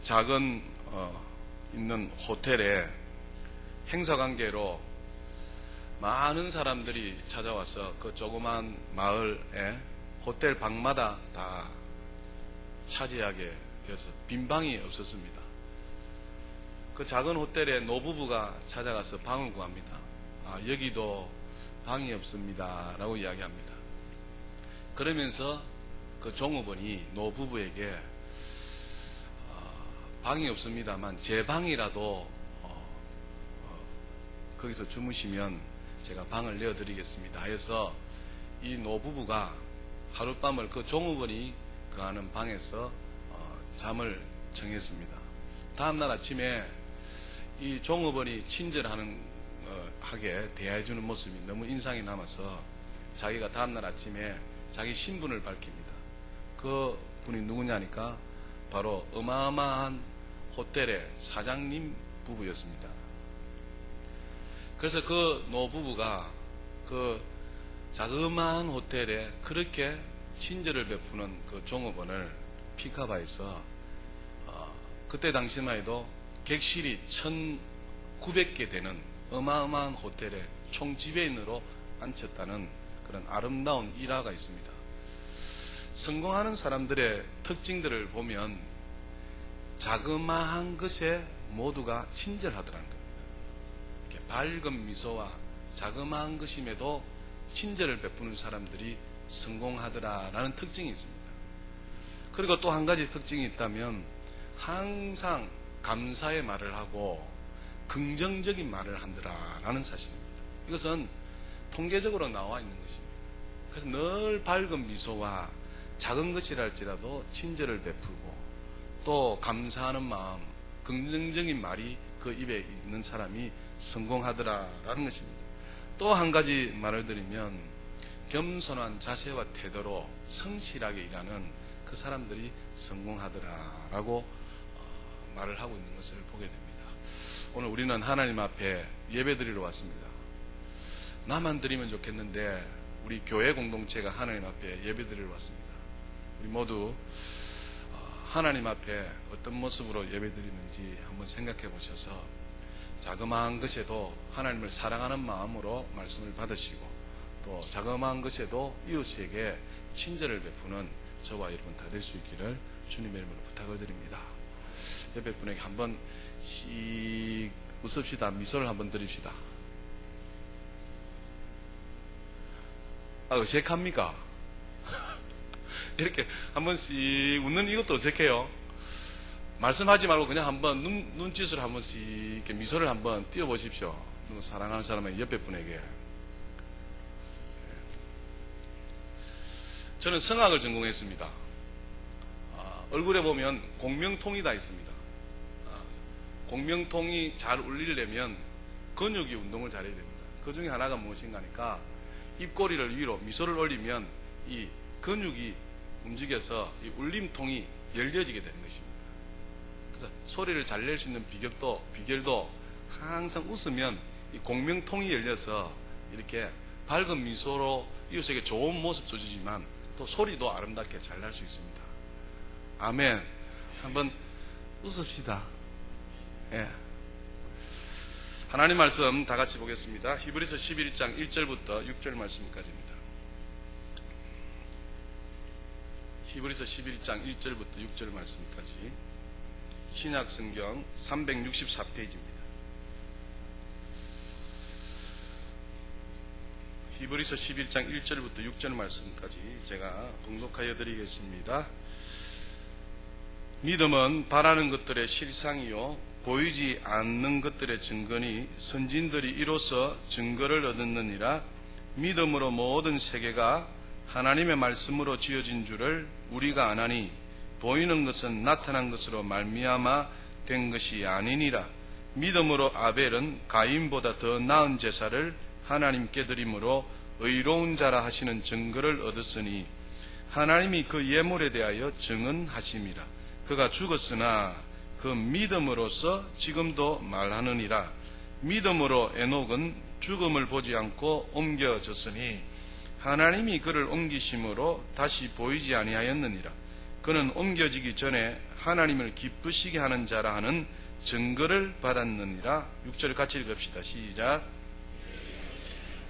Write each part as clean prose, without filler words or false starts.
작은 있는 호텔에 행사관계로 많은 사람들이 찾아와서 그 조그만 마을에 호텔 방마다 다 차지하게 되어서 빈 방이 없었습니다. 그 작은 호텔에 노부부가 찾아가서 방을 구합니다. 여기도 방이 없습니다 라고 이야기합니다. 그러면서 그 종업원이 노부부에게 방이 없습니다만 제 방이라도 거기서 주무시면 제가 방을 내어드리겠습니다 해서 이 노부부가 하룻밤을 그 종업원이 거하는 방에서 잠을 청했습니다. 다음날 아침에 이 종업원이 친절하게 대해주는 모습이 너무 인상이 남아서 자기가 다음날 아침에 자기 신분을 밝힙니다. 그 분이 누구냐니까 바로 어마어마한 호텔의 사장님 부부였습니다. 그래서 그 노부부가 그 자그마한 호텔에 그렇게 친절을 베푸는 그 종업원을 픽업해서 그때 당시만 해도 객실이 1900개 되는 어마어마한 호텔에 총지배인으로 앉혔다는 그런 아름다운 일화가 있습니다. 성공하는 사람들의 특징들을 보면 자그마한 것에 모두가 친절하더라는 겁니다. 이렇게 밝은 미소와 자그마한 것임에도 친절을 베푸는 사람들이 성공하더라라는 특징이 있습니다. 그리고 또 한 가지 특징이 있다면 항상 감사의 말을 하고 긍정적인 말을 한다라는 사실입니다. 이것은 통계적으로 나와 있는 것입니다. 그래서 늘 밝은 미소와 작은 것이랄지라도 친절을 베풀고 또 감사하는 마음, 긍정적인 말이 그 입에 있는 사람이 성공하더라라는 것입니다. 또 한 가지 말을 드리면 겸손한 자세와 태도로 성실하게 일하는 그 사람들이 성공하더라라고 말을 하고 있는 것을 보게 됩니다. 오늘 우리는 하나님 앞에 예배드리러 왔습니다. 나만 드리면 좋겠는데 우리 교회 공동체가 하나님 앞에 예배드리러 왔습니다. 우리 모두 하나님 앞에 어떤 모습으로 예배드리는지 한번 생각해 보셔서 자그마한 것에도 하나님을 사랑하는 마음으로 말씀을 받으시고 또 자그마한 것에도 이웃에게 친절을 베푸는 저와 여러분 다 될 수 있기를 주님의 이름으로 부탁을 드립니다. 옆에 분에게 한번 씩 웃읍시다. 미소를 한번 드립시다. 어색합니까? 이렇게 한번 씩 웃는 이것도 어색해요. 말씀하지 말고 그냥 한번 눈짓으로 한번 씩 이렇게 미소를 한번 띄워보십시오. 너무 사랑하는 사람의 옆에 분에게. 저는 성악을 전공했습니다. 얼굴에 보면 공명통이 다 있습니다. 공명통이 잘 울리려면 근육이 운동을 잘해야 됩니다. 그 중에 하나가 무엇인가 하니까 입꼬리를 위로 미소를 올리면 이 근육이 움직여서 이 울림통이 열려지게 되는 것입니다. 그래서 소리를 잘 낼 수 있는 비결도 항상 웃으면 이 공명통이 열려서 이렇게 밝은 미소로 이웃에게 좋은 모습 줘주지만 또 소리도 아름답게 잘 날 수 있습니다. 아멘. 한번 웃읍시다. 예. 하나님 말씀 다 같이 보겠습니다. 히브리서 11장 1절부터 6절 말씀까지입니다. 히브리서 11장 1절부터 6절 말씀까지 신약 성경 364페이지입니다. 히브리서 11장 1절부터 6절 말씀까지 제가 봉독하여 드리겠습니다. 믿음은 바라는 것들의 실상이요 보이지 않는 것들의 증거니 선진들이 이로써 증거를 얻었느니라. 믿음으로 모든 세계가 하나님의 말씀으로 지어진 줄을 우리가 아나니 보이는 것은 나타난 것으로 말미암아 된 것이 아니니라. 믿음으로 아벨은 가인보다 더 나은 제사를 하나님께 드림으로 의로운 자라 하시는 증거를 얻었으니 하나님이 그 예물에 대하여 증언하심이라. 그가 죽었으나 그 믿음으로써 지금도 말하느니라. 믿음으로 에녹은 죽음을 보지 않고 옮겨졌으니 하나님이 그를 옮기심으로 다시 보이지 아니하였느니라. 그는 옮겨지기 전에 하나님을 기쁘시게 하는 자라 하는 증거를 받았느니라. 6절 같이 읽읍시다. 시작.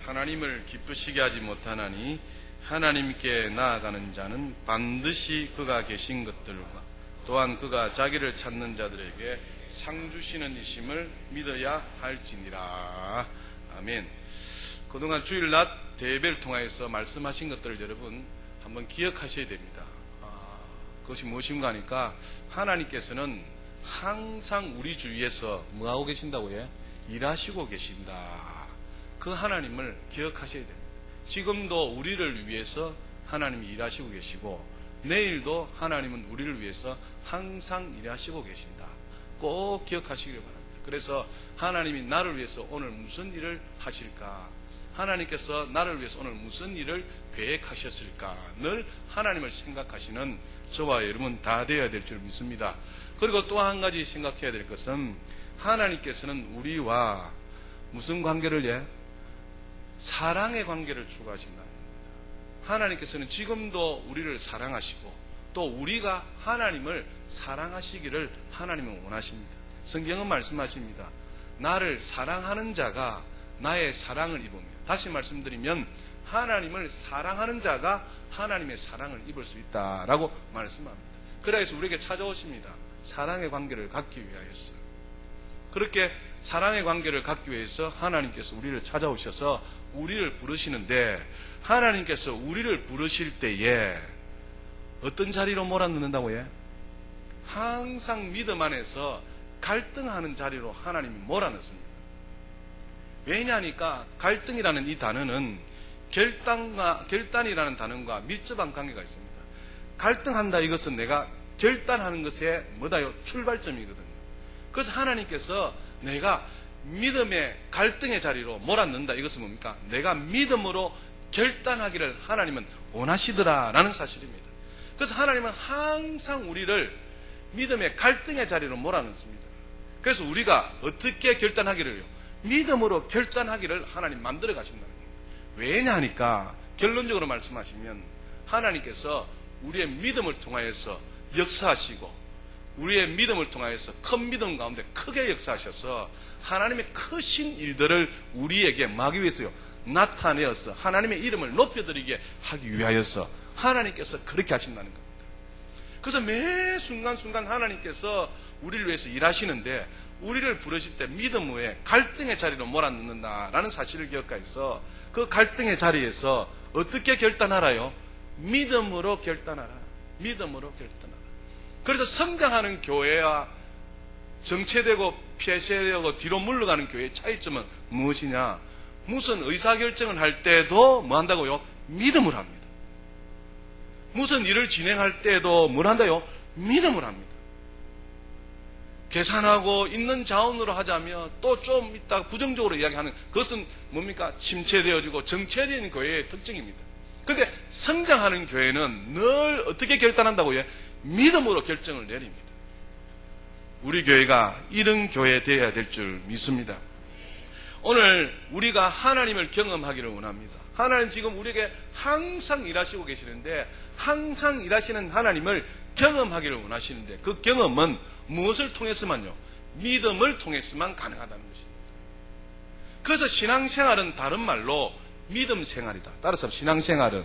하나님을 기쁘시게 하지 못하나니 하나님께 나아가는 자는 반드시 그가 계신 것들과 또한 그가 자기를 찾는 자들에게 상 주시는 이심을 믿어야 할지니라. 아멘. 그동안 주일낮 대배를 통하여서 말씀하신 것들을 여러분 한번 기억하셔야 됩니다. 그것이 무엇인가 하니까 하나님께서는 항상 우리 주위에서 뭐하고 계신다고요? 일하시고 계신다. 그 하나님을 기억하셔야 됩니다. 지금도 우리를 위해서 하나님이 일하시고 계시고 내일도 하나님은 우리를 위해서 항상 일하시고 계신다. 꼭 기억하시길 바랍니다. 그래서 하나님이 나를 위해서 오늘 무슨 일을 하실까? 하나님께서 나를 위해서 오늘 무슨 일을 계획하셨을까? 늘 하나님을 생각하시는 저와 여러분 다 되어야 될 줄 믿습니다. 그리고 또 한 가지 생각해야 될 것은 하나님께서는 우리와 무슨 관계를 사랑의 관계를 추구하신다. 하나님께서는 지금도 우리를 사랑하시고 또 우리가 하나님을 사랑하시기를 하나님은 원하십니다. 성경은 말씀하십니다. 나를 사랑하는 자가 나의 사랑을 입으며, 다시 말씀드리면 하나님을 사랑하는 자가 하나님의 사랑을 입을 수 있다라고 말씀합니다. 그래서 우리에게 찾아오십니다. 사랑의 관계를 갖기 위하여서. 그렇게 사랑의 관계를 갖기 위해서 하나님께서 우리를 찾아오셔서 우리를 부르시는데, 하나님께서 우리를 부르실 때에 어떤 자리로 몰아넣는다고 해? 항상 믿음 안에서 갈등하는 자리로 하나님이 몰아넣습니다. 왜냐하니까 갈등이라는 이 단어는 결단이라는 단어과 밀접한 관계가 있습니다. 갈등한다, 이것은 내가 결단하는 것의 뭐다요? 출발점이거든요. 그래서 하나님께서 내가 믿음의 갈등의 자리로 몰아넣는다, 이것은 뭡니까? 내가 믿음으로 결단하기를 하나님은 원하시더라라는 사실입니다. 그래서 하나님은 항상 우리를 믿음의 갈등의 자리로 몰아넣습니다. 그래서 우리가 어떻게 결단하기를요? 믿음으로 결단하기를 하나님 만들어 가신다는 겁니다. 왜냐하니까 결론적으로 말씀하시면 하나님께서 우리의 믿음을 통하여서 역사하시고 우리의 믿음을 통하여서 큰 믿음 가운데 크게 역사하셔서 하나님의 크신 일들을 우리에게 막기 위해서요 나타내어서 하나님의 이름을 높여드리게 하기 위하여서 하나님께서 그렇게 하신다는 겁니다. 그래서 매 순간순간 하나님께서 우리를 위해서 일하시는데 우리를 부르실 때 믿음 후에 갈등의 자리로 몰아넣는다라는 사실을 기억하여서 그 갈등의 자리에서 어떻게 결단하라요? 믿음으로 결단하라. 믿음으로 결단하라. 그래서 성장하는 교회와 정체되고 폐쇄되고 뒤로 물러가는 교회의 차이점은 무엇이냐? 무슨 의사결정을 할 때도 뭐 한다고요? 믿음을 합니다. 무슨 일을 진행할 때도 뭘 한다요? 믿음을 합니다. 계산하고 있는 자원으로 하자면 또 좀 이따 부정적으로 이야기하는 그것은 뭡니까? 침체되어지고 정체되는 교회의 특징입니다. 그런데 성장하는 교회는 늘 어떻게 결단한다고요? 믿음으로 결정을 내립니다. 우리 교회가 이런 교회 되어야 될 줄 믿습니다. 오늘 우리가 하나님을 경험하기를 원합니다. 하나님 지금 우리에게 항상 일하시고 계시는데 항상 일하시는 하나님을 경험하기를 원하시는데 그 경험은 무엇을 통해서만요? 믿음을 통해서만 가능하다는 것입니다. 그래서 신앙생활은 다른 말로 믿음 생활이다. 따라서 신앙생활은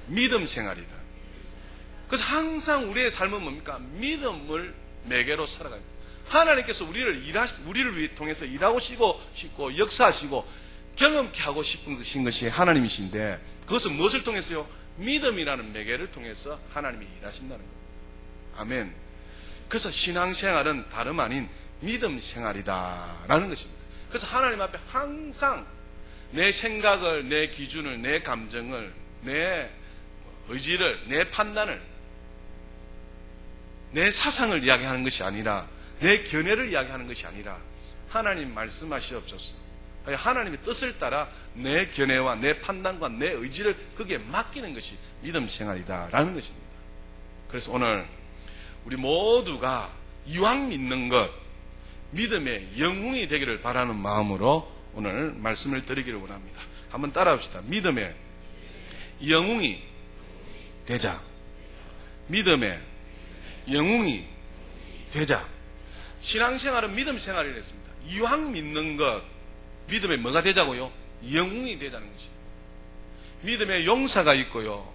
믿음 생활이다. 그래서 항상 우리의 삶은 뭡니까? 믿음을 매개로 살아갑니다. 하나님께서 우리를 통해서 일하고 싶고 역사하시고 경험케 하고 싶은 것이 하나님이신데 그것은 무엇을 통해서요? 믿음이라는 매개를 통해서 하나님이 일하신다는 겁니다. 아멘. 그래서 신앙생활은 다름 아닌 믿음 생활이다라는 것입니다. 그래서 하나님 앞에 항상 내 생각을, 내 기준을, 내 감정을, 내 의지를, 내 판단을, 내 사상을 이야기하는 것이 아니라 내 견해를 이야기하는 것이 아니라 하나님 말씀하시옵소서. 하나님의 뜻을 따라 내 견해와 내 판단과 내 의지를 거기에 맡기는 것이 믿음 생활이다라는 것입니다. 그래서 오늘 우리 모두가 이왕 믿는 것 믿음의 영웅이 되기를 바라는 마음으로 오늘 말씀을 드리기를 원합니다. 한번 따라합시다. 믿음의 영웅이 되자. 믿음의 영웅이 되자. 신앙생활은 믿음 생활이라 했습니다. 이왕 믿는 것, 믿음의 뭐가 되자고요? 영웅이 되자는 것입니다. 믿음의 용사가 있고요,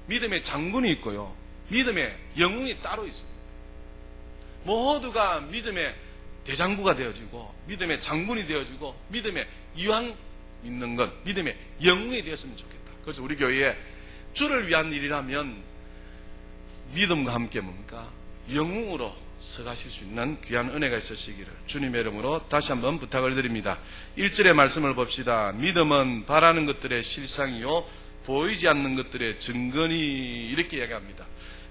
믿음의 장군이 있고요, 믿음의 영웅이 따로 있습니다. 모두가 믿음의 대장부가 되어지고, 믿음의 장군이 되어지고, 믿음의 이왕 믿는 것, 믿음의 영웅이 되었으면 좋겠다. 그래서 우리 교회에 주를 위한 일이라면 믿음과 함께 뭡니까? 영웅으로 서가실 수 있는 귀한 은혜가 있으시기를 주님의 이름으로 다시 한번 부탁을 드립니다. 1절의 말씀을 봅시다. 믿음은 바라는 것들의 실상이요 보이지 않는 것들의 증거니, 이렇게 이야기합니다.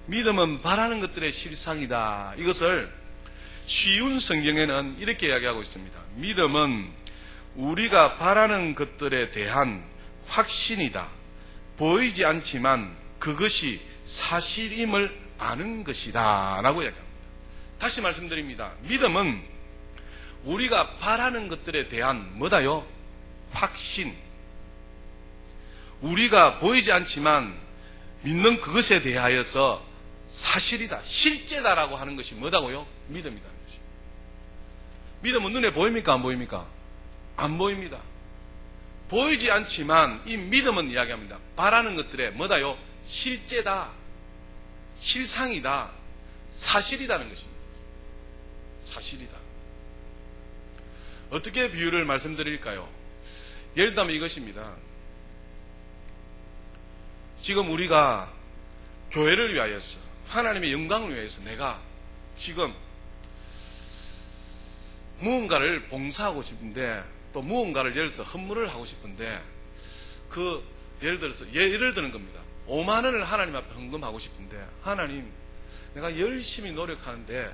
믿음은 바라는 것들의 실상이다. 이것을 쉬운 성경에는 이렇게 이야기하고 있습니다. 믿음은 우리가 바라는 것들에 대한 확신이다. 보이지 않지만 그것이 사실임을 아는 것이다 라고 이야기합니다. 다시 말씀드립니다. 믿음은 우리가 바라는 것들에 대한 뭐다요? 확신. 우리가 보이지 않지만 믿는 그것에 대하여서 사실이다, 실제다라고 하는 것이 뭐다고요? 믿음이다는 것입니다. 믿음은 눈에 보입니까? 안 보입니까? 안 보입니다. 보이지 않지만 이 믿음은 이야기합니다. 바라는 것들에 뭐다요? 실제다, 실상이다, 사실이다는 것입니다. 사실이다. 어떻게 비유를 말씀드릴까요? 예를 들면 이것입니다. 지금 우리가 교회를 위하여서, 하나님의 영광을 위해서 내가 지금 무언가를 봉사하고 싶은데, 또 무언가를 예를 들어서 헌물을 하고 싶은데, 예를 드는 겁니다. 5만 원을 하나님 앞에 헌금하고 싶은데, 하나님, 내가 열심히 노력하는데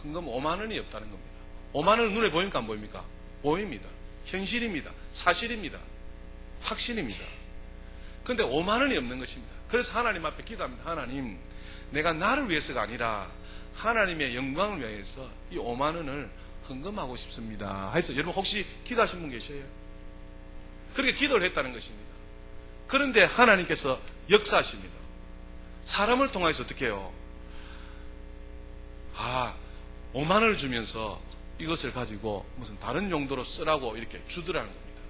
헌금 5만 원이 없다는 겁니다. 5만 원은 눈에 보입니까? 안 보입니까? 보입니다. 현실입니다. 사실입니다. 확신입니다. 그런데 5만 원이 없는 것입니다. 그래서 하나님 앞에 기도합니다. 하나님, 내가 나를 위해서가 아니라 하나님의 영광을 위해서 이 5만 원을 헌금하고 싶습니다. 해서 여러분 혹시 기도하신 분 계셔요? 그렇게 기도를 했다는 것입니다. 그런데 하나님께서 역사하십니다. 사람을 통해서 어떻게 해요? 5만 원을 주면서 이것을 가지고 무슨 다른 용도로 쓰라고 이렇게 주더라는 겁니다.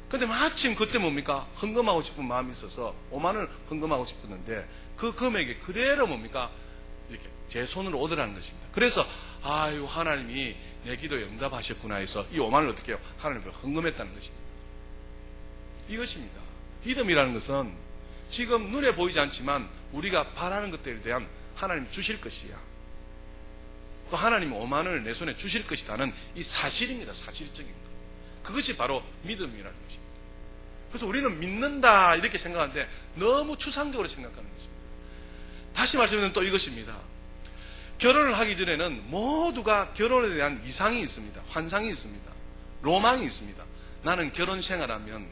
근데 마침 그때 뭡니까? 헌금하고 싶은 마음이 있어서 5만 원을 헌금하고 싶었는데 그 금액이 그대로 뭡니까? 이렇게 제 손으로 오더라는 것입니다. 그래서 아유, 하나님이 내 기도에 응답하셨구나 해서 이 5만 원을 어떻게 해요? 하나님께 헌금했다는 것입니다. 이것입니다. 믿음이라는 것은 지금 눈에 보이지 않지만 우리가 바라는 것들에 대한 하나님 주실 것이야, 또 하나님 5만 원을 내 손에 주실 것이다는 이 사실입니다. 사실적인 것. 그것이 바로 믿음이라는 것입니다. 그래서 우리는 믿는다 이렇게 생각하는데 너무 추상적으로 생각하는 것입니다. 다시 말씀드리면 또 이것입니다. 결혼을 하기 전에는 모두가 결혼에 대한 이상이 있습니다. 환상이 있습니다. 로망이 있습니다. 나는 결혼 생활하면,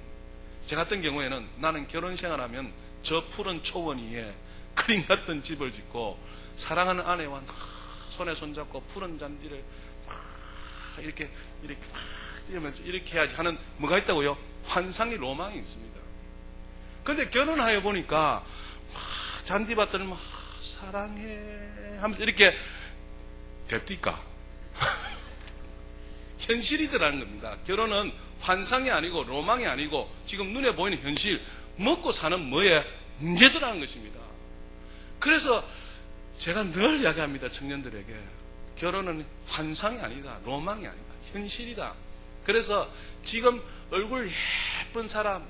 제 같은 경우에는 나는 결혼 생활하면 저 푸른 초원 위에 그림 같은 집을 짓고 사랑하는 아내와 손에 손잡고 푸른 잔디를 이렇게 이러면서 이렇게 해야지 하는 뭐가 있다고요? 환상이, 로망이 있습니다. 그런데 결혼하여 보니까 잔디밭을 사랑해 하면서 이렇게 됩니까? 현실이더라는 겁니다. 결혼은 환상이 아니고 로망이 아니고 지금 눈에 보이는 현실, 먹고 사는 뭐에 문제더라는 것입니다. 그래서 제가 늘 이야기합니다. 청년들에게 결혼은 환상이 아니다, 로망이 아니다, 현실이다. 그래서 지금 얼굴 예쁜 사람,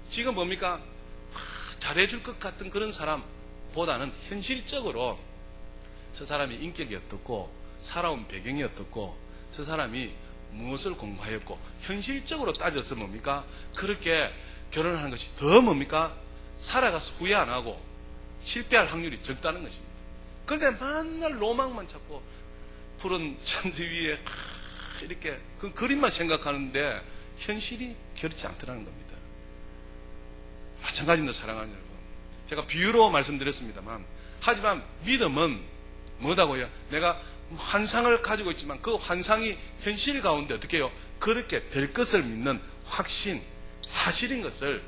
지금 뭡니까? 잘해줄 것 같은 그런 사람보다는 현실적으로 저 사람이 인격이 어떻고 살아온 배경이 어떻고 저 사람이 무엇을 공부하였고 현실적으로 따져서 뭡니까? 그렇게 결혼하는 것이 더 뭡니까? 살아가서 후회 안 하고 실패할 확률이 적다는 것입니다. 그런데 맨날 로망만 찾고 푸른 잔디 위에 이렇게 그 그림만 생각하는데 현실이 그렇지 않더라는 겁니다. 마찬가지입니다. 사랑하는 여러분, 제가 비유로 말씀드렸습니다만, 하지만 믿음은 뭐다고요? 내가 환상을 가지고 있지만 그 환상이 현실 가운데 어떻게 해요? 그렇게 될 것을 믿는 확신, 사실인 것을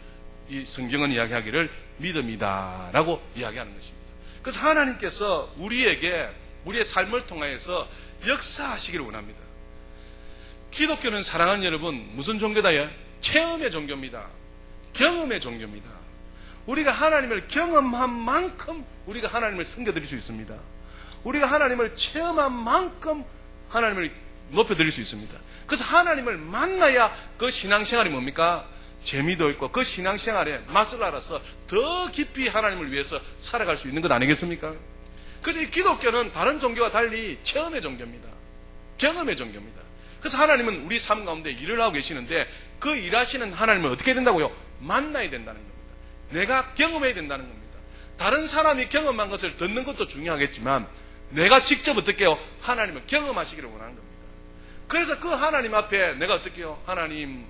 이 성경은 이야기하기를 믿음이다라고 이야기하는 것입니다. 그래서 하나님께서 우리에게 우리의 삶을 통하여서 역사하시기를 원합니다. 기독교는 사랑하는 여러분 무슨 종교다요? 체험의 종교입니다. 경험의 종교입니다. 우리가 하나님을 경험한 만큼 우리가 하나님을 섬겨드릴 수 있습니다. 우리가 하나님을 체험한 만큼 하나님을 높여드릴 수 있습니다. 그래서 하나님을 만나야 그 신앙생활이 뭡니까? 재미도 있고 그 신앙생활에 맛을 알아서 더 깊이 하나님을 위해서 살아갈 수 있는 것 아니겠습니까? 그래서 이 기독교는 다른 종교와 달리 체험의 종교입니다. 경험의 종교입니다. 그래서 하나님은 우리 삶 가운데 일을 하고 계시는데 그 일하시는 하나님을 어떻게 해야 된다고요? 만나야 된다는 겁니다. 내가 경험해야 된다는 겁니다. 다른 사람이 경험한 것을 듣는 것도 중요하겠지만 내가 직접 어떻게 해요? 하나님을 경험하시기를 원하는 겁니다. 그래서 그 하나님 앞에 내가 어떻게 해요? 하나님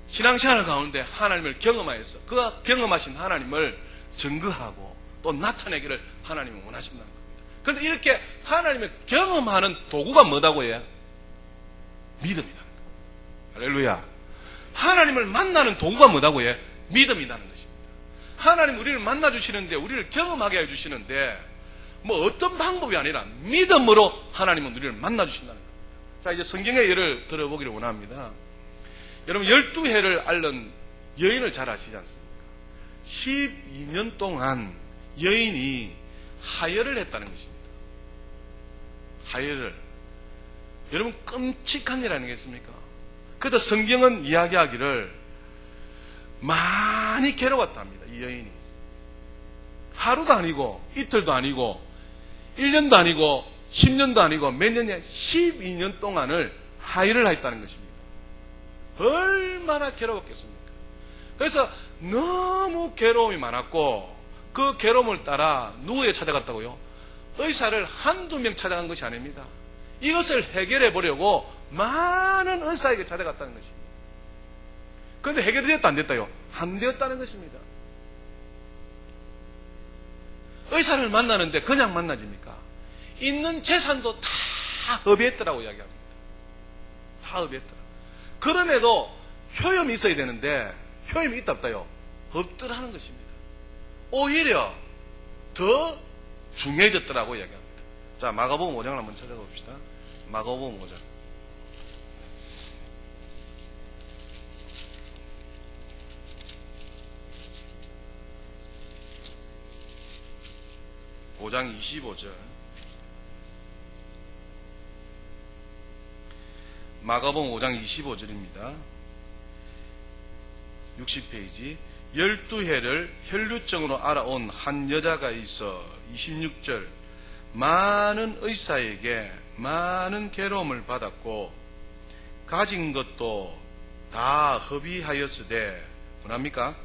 신앙생활 가운데 하나님을 경험하여서 그 경험하신 하나님을 증거하고 또 나타내기를 하나님은 원하신다는 겁니다. 그런데 이렇게 하나님을 경험하는 도구가 뭐다고 해요? 믿음이라는 거예요. 할렐루야. 하나님을 만나는 도구가 뭐다고 해요? 믿음이라는 것입니다. 하나님 우리를 만나주시는데 우리를 경험하게 해주시는데 뭐 어떤 방법이 아니라 믿음으로 하나님은 우리를 만나주신다는 겁니다. 자, 이제 성경의 예를 들어보기를 원합니다. 여러분 12해를 앓는 여인을 잘 아시지 않습니까? 12년 동안 여인이 하혈을 했다는 것입니다. 하혈을. 여러분 끔찍한 일 아니겠습니까? 그래서 성경은 이야기하기를 많이 괴로웠답니다. 이 여인이. 하루도 아니고 이틀도 아니고 1년도 아니고 10년도 아니고 몇 년이 12년 동안을 하혈을 했다는 것입니다. 얼마나 괴로웠겠습니까? 그래서 너무 괴로움이 많았고 그 괴로움을 따라 누구에 찾아갔다고요? 의사를 한두 명 찾아간 것이 아닙니다. 이것을 해결해 보려고 많은 의사에게 찾아갔다는 것입니다. 그런데 해결이 됐다 안 됐다요? 안 되었다는 것입니다. 의사를 만나는데 그냥 만나집니까? 있는 재산도 다 허비했더라고 이야기합니다. 다 허비했더라. 그럼에도 효염이 있어야 되는데 효염이 있다 없다요? 없더라는 것입니다. 오히려 더 중요해졌더라고 이야기합니다. 자, 마가복음 5장을 한번 찾아봅시다. 마가복음 5장. (5장 25절) 마가복음 5장 25절입니다. 60페이지 12해를 혈루증으로 알아온 한 여자가 있어 26절 많은 의사에게 많은 괴로움을 받았고 가진 것도 다 허비하였으되 뭐랍니까?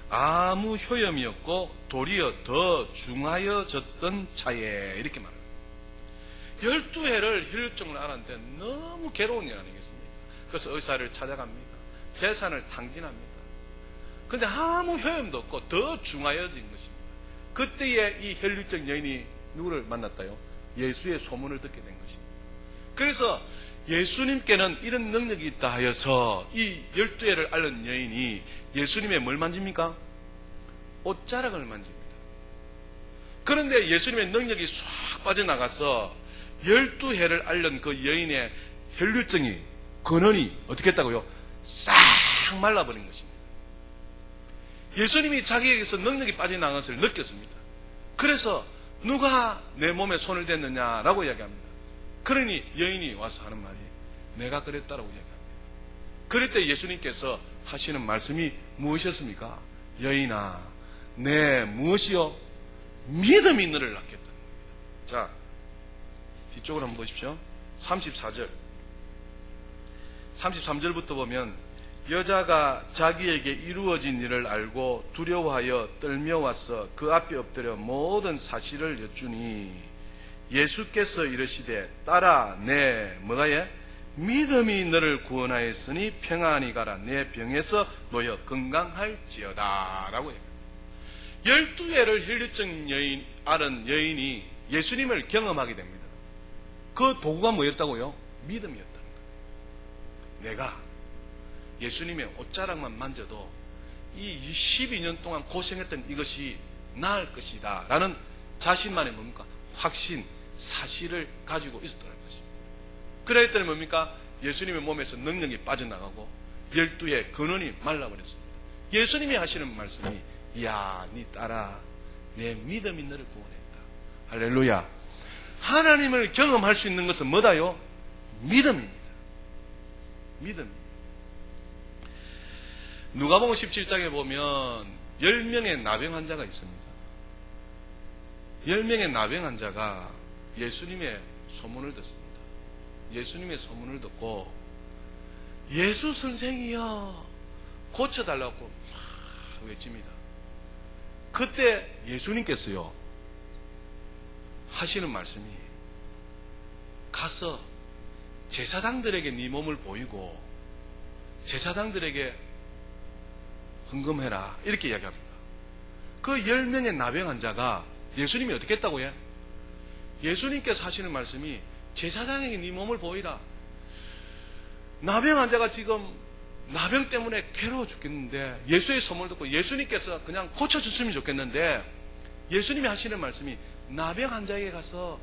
아무 효염이 없고 도리어 더 중하여졌던 차에 이렇게 말합니다. 12해를 혈루증을 앓았는데 너무 괴로운 일 아니겠습니까? 그래서 의사를 찾아갑니다. 재산을 탕진합니다. 그런데 아무 효염도 없고 더 중하여진 것입니다. 그때에 이 혈루증 여인이 누구를 만났다요? 예수의 소문을 듣게 된 것입니다. 그래서 예수님께는 이런 능력이 있다 하여서 이 12해를 앓는 여인이 예수님의 뭘 만집니까? 옷자락을 만집니다. 그런데 예수님의 능력이 싹 빠져나가서 12해를 앓는 그 여인의 혈루증이 근원이 어떻게 했다고요? 싹 말라버린 것입니다. 예수님이 자기에게서 능력이 빠져나간 것을 느꼈습니다. 그래서 누가 내 몸에 손을 댔느냐라고 이야기합니다. 그러니 여인이 와서 하는 말이 내가 그랬다라고 이야기합니다. 그럴 때 예수님께서 하시는 말씀이 무엇이었습니까? 여인아, 내 무엇이요? 믿음이 너를 낫겠다. 자, 뒤쪽으로 한번 보십시오. 34절 33절부터 보면 여자가 자기에게 이루어진 일을 알고 두려워하여 떨며 와서 그 앞에 엎드려 모든 사실을 여쭈니 예수께서 이르시되 딸아 내 뭐가예? 믿음이 너를 구원하였으니 평안히 가라 내 병에서 놓여 건강할지어다 라고 해요. 12해를 혈루증 여인 앓은 여인이 예수님을 경험하게 됩니다. 그 도구가 뭐였다고요? 믿음이었다는 거예요. 내가 예수님의 옷자락만 만져도 이 12년 동안 고생했던 이것이 나을 것이다 라는 자신만의 뭡니까? 확신, 사실을 가지고 있었다는 것입니다. 그랬더니 뭡니까? 예수님의 몸에서 능력이 빠져나가고 12의 근원이 말라버렸습니다. 예수님이 하시는 말씀이 야, 네 딸아, 내 믿음이 너를 구원했다. 할렐루야. 하나님을 경험할 수 있는 것은 뭐다요? 믿음입니다. 믿음. 누가복음 17장에 보면 10명의 나병 환자가 있습니다. 10명의 나병 환자가 예수님의 소문을 듣습니다. 예수님의 소문을 듣고 예수 선생이여 고쳐달라고 막 외칩니다. 그때 예수님께서요 하시는 말씀이 가서 제사장들에게 네 몸을 보이고 제사장들에게 헌금해라 이렇게 이야기합니다. 그 10명의 나병 환자가 예수님이 어떻게 했다고 해? 예수님께서 하시는 말씀이 제사장에게 네 몸을 보이라. 나병 환자가 지금 나병 때문에 괴로워 죽겠는데 예수의 소문을 듣고 예수님께서 그냥 고쳐줬으면 좋겠는데 예수님이 하시는 말씀이 나병 환자에게 가서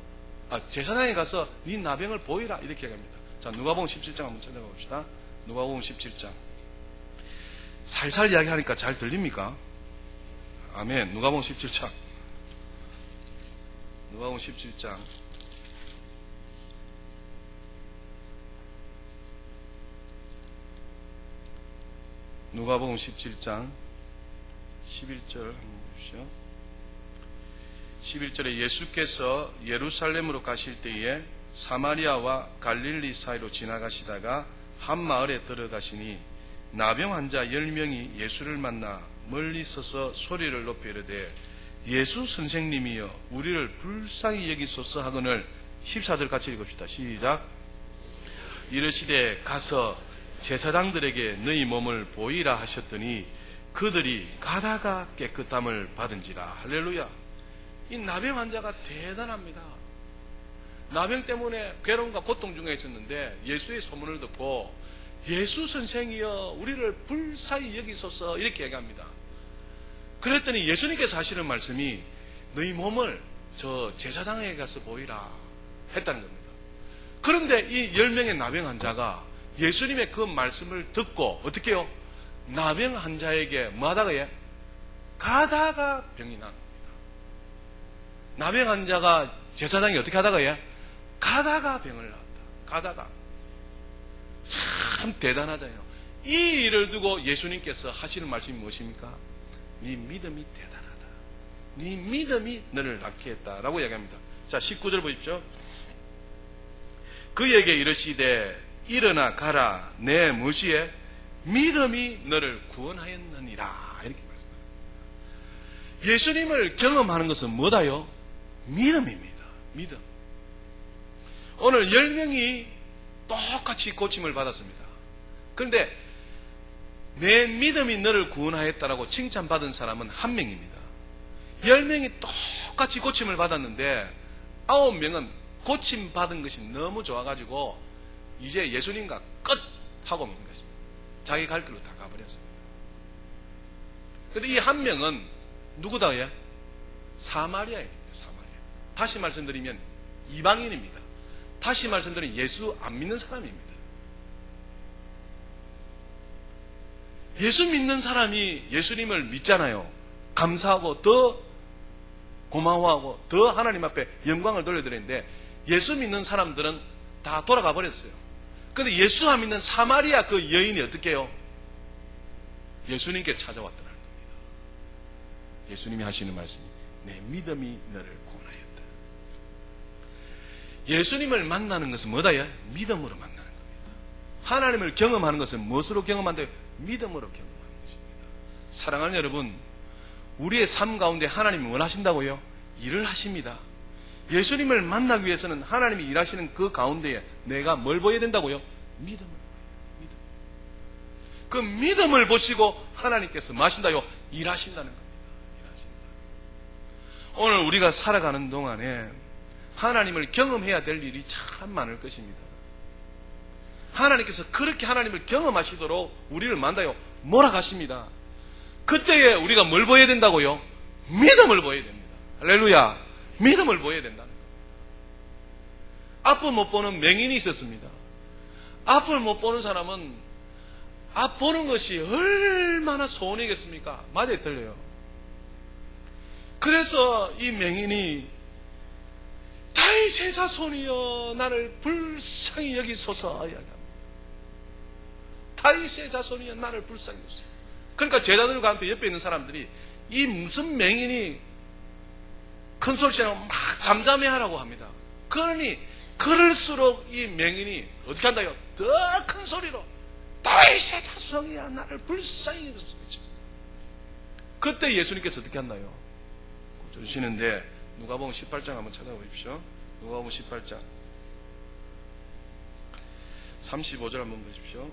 제사장에게 가서 네 나병을 보이라 이렇게 얘기합니다. 자, 누가복음 17장 한번 찾아가 봅시다. 누가복음 17장. 살살 이야기하니까 잘 들립니까? 아멘. 누가복음 17장. 누가복음 17장. 누가복음 17장 11절 한번 보십시오. 11절에 예수께서 예루살렘으로 가실 때에 사마리아와 갈릴리 사이로 지나가시다가 한 마을에 들어가시니 나병 환자 10명이 예수를 만나 멀리 서서 소리를 높여 이르되 예수 선생님이여 우리를 불쌍히 여기소서 하거늘 14절 같이 읽읍시다. 시작. 이르시되 가서 제사장들에게 너희 몸을 보이라 하셨더니 그들이 가다가 깨끗함을 받은지라. 할렐루야. 이 나병 환자가 대단합니다. 나병 때문에 괴로움과 고통 중에 있었는데 예수의 소문을 듣고 예수 선생이여 우리를 불쌍히 여기소서 이렇게 얘기합니다. 그랬더니 예수님께서 하시는 말씀이 너희 몸을 저 제사장에게 가서 보이라 했다는 겁니다. 그런데 이 10명의 나병 환자가 예수님의 그 말씀을 듣고 어떻게 해요? 나병 환자에게 뭐 하다가 가다가 병이 난 겁니다. 나병 환자가 제사장이 어떻게 하다가 가다가 병을 낳았다. 가다가. 참 대단하잖아요. 이 일을 두고 예수님께서 하시는 말씀이 무엇입니까? 네 믿음이 대단하다. 네 믿음이 너를 낫게 했다라고 이야기합니다. 자, 19절 보십시오. 그에게 이르시되 일어나 가라. 내 무시에 믿음이 너를 구원하였느니라. 이렇게 말씀합니다. 예수님을 경험하는 것은 뭐다요? 믿음입니다. 믿음. 오늘 10명이 똑같이 고침을 받았습니다. 그런데 내 믿음이 너를 구원하였다라고 칭찬받은 사람은 한 명입니다. 10명이 똑같이 고침을 받았는데 9명은 고침받은 것이 너무 좋아가지고 이제 예수님과 끝! 하고 온 것입니다. 자기 갈 길로 다 가버렸습니다. 그런데 이 한 명은 누구다? 사마리아입니다. 사마리아. 다시 말씀드리면 이방인입니다. 다시 말씀드리면 예수 안 믿는 사람입니다. 예수 믿는 사람이 예수님을 믿잖아요. 감사하고 더 고마워하고 더 하나님 앞에 영광을 돌려드리는데 예수 믿는 사람들은 다 돌아가 버렸어요. 그런데 예수 안 믿는 사마리아 그 여인이 어떻게 해요? 예수님께 찾아왔더라는 겁니다. 예수님이 하시는 말씀이 내 믿음이 너를 구원하였다. 예수님을 만나는 것은 뭐다? 믿음으로 만나는 겁니다. 하나님을 경험하는 것은 무엇으로 경험한다요? 믿음으로 경험하는 것입니다. 사랑하는 여러분, 우리의 삶 가운데 하나님이 뭘 하신다고요? 일을 하십니다. 예수님을 만나기 위해서는 하나님이 일하시는 그 가운데에 내가 뭘 보여야 된다고요? 믿음을 보여요. 믿음. 그 믿음을 보시고 하나님께서 뭐 하신다요? 일하신다는 겁니다. 일하신다. 오늘 우리가 살아가는 동안에 하나님을 경험해야 될 일이 참 많을 것입니다. 하나님께서 그렇게 하나님을 경험하시도록 우리를 만나요. 몰아가십니다. 그때에 우리가 뭘 보여야 된다고요? 믿음을 보여야 됩니다. 할렐루야. 믿음을 보여야 된다는 거예요. 앞을 못 보는 맹인이 있었습니다. 앞을 못 보는 사람은 앞 보는 것이 얼마나 소원이겠습니까? 맞아요, 틀려요. 그래서 이 맹인이 다윗의 자손이여 나를 불쌍히 여기소서 이야기합니다. 다윗의 자손이여 나를 불쌍히 여기소서. 그러니까 제자들과 함께 옆에 있는 사람들이 이 무슨 맹인이 큰 소리치면 막 잠잠해하라고 합니다. 그러니 그럴수록 이 맹인이 어떻게 한다요? 더 큰 소리로 다윗의 자손이야 나를 불쌍히 여기소서. 그때 예수님께서 어떻게 한다요? 주시는데 누가복음 18장 한번 찾아보십시오. 누가복음 18장 35절 한번 보십시오.